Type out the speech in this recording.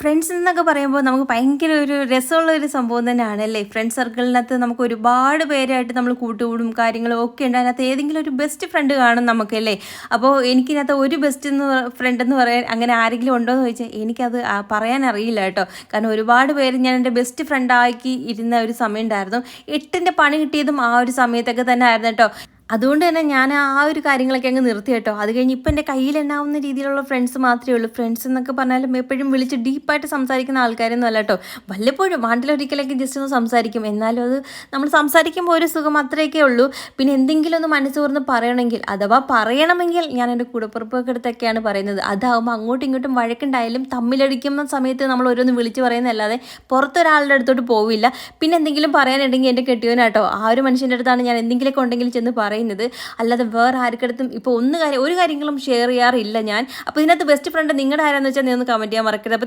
Friends എന്നൊക്കെ പറയുമ്പോൾ നമുക്ക് ഭയങ്കര ഒരു രസമുള്ള ഒരു സംഭവം തന്നെയാണ് അല്ലേ. ഫ്രണ്ട് സർക്കിളിനകത്ത് നമുക്ക് ഒരുപാട് പേരായിട്ട് നമ്മൾ കൂട്ടുകൂടും കാര്യങ്ങളും ഒക്കെ ഉണ്ട്. അതിനകത്ത് ഏതെങ്കിലും ഒരു ബെസ്റ്റ് ഫ്രണ്ട് കാണും നമുക്കല്ലേ. അപ്പോൾ എനിക്കിനകത്ത് ഒരു ഫ്രണ്ട് എന്ന് പറയാൻ അങ്ങനെ ആരെങ്കിലും ഉണ്ടോ എന്ന് ചോദിച്ചാൽ എനിക്കത് പറയാൻ അറിയില്ല കേട്ടോ. കാരണം ഒരുപാട് പേര് ഞാൻ എൻ്റെ ബെസ്റ്റ് ഫ്രണ്ടാക്കി ഇരുന്ന ഒരു സമയം ഉണ്ടായിരുന്നു. 8ൻ്റെ പണി കിട്ടിയതും ആ ഒരു സമയത്തൊക്കെ തന്നെ ആയിരുന്നു കേട്ടോ. അതുകൊണ്ട് തന്നെ ഞാൻ ആ ഒരു കാര്യങ്ങളൊക്കെ അങ്ങ് നിർത്തി കേട്ടോ. അത് കഴിഞ്ഞ് ഇപ്പം എൻ്റെ കയ്യിലുണ്ടാവുന്ന രീതിയിലുള്ള ഫ്രണ്ട്സ് മാത്രമേ ഉള്ളൂ. ഫ്രണ്ട്സ് എന്നൊക്കെ പറഞ്ഞാലും എപ്പോഴും വിളിച്ച് ഡീപ്പായിട്ട് സംസാരിക്കുന്ന ആൾക്കാരൊന്നും അല്ല കേട്ടോ. വല്ലപ്പോഴും ആണ്ടിലൊരിക്കലൊക്കെ ജസ്റ്റ് ഒന്ന് സംസാരിക്കും. എന്നാലും അത് നമ്മൾ സംസാരിക്കുമ്പോൾ ഒരു സുഖം അത്രയൊക്കെ ഉള്ളൂ. പിന്നെ എന്തെങ്കിലും ഒന്ന് മനസ്സ് തുറന്ന് പറയണമെങ്കിൽ അഥവാ പറയണമെങ്കിൽ ഞാൻ എൻ്റെ കൂടപ്പിറപ്പൊക്കെ അടുത്തൊക്കെയാണ് പറയുന്നത്. അതാവുമ്പോൾ അങ്ങോട്ടും ഇങ്ങോട്ടും വഴക്കുണ്ടായാലും തമ്മിലടിക്കുന്ന സമയത്ത് നമ്മൾ ഓരോന്ന് വിളിച്ച് പറയുന്നതല്ലാതെ പുറത്തൊരാളുടെ അടുത്തോട്ട് പോവില്ല. പിന്നെ എന്തെങ്കിലും പറയാനുണ്ടെങ്കിൽ എൻ്റെ കെട്ടിയവനാട്ടോ, ആ ഒരു മനുഷ്യൻ്റെ അടുത്താണ് ഞാൻ എന്തെങ്കിലുമൊക്കെ ഉണ്ടെങ്കിൽ ചെന്ന് പറയുന്നത്. അല്ലാതെ വേറെ ആർക്കടുത്തും ഇപ്പോൾ ഒരു കാര്യങ്ങളും ഷെയർ ചെയ്യാറില്ല ഞാൻ. അപ്പോൾ ഇതിനകത്ത് ബെസ്റ്റ് ഫ്രണ്ട് നിങ്ങളുടെ ആരാന്ന് വെച്ചാൽ നീ ഒന്ന് കമൻറ്റ് ചെയ്യാൻ മറക്കരുത്.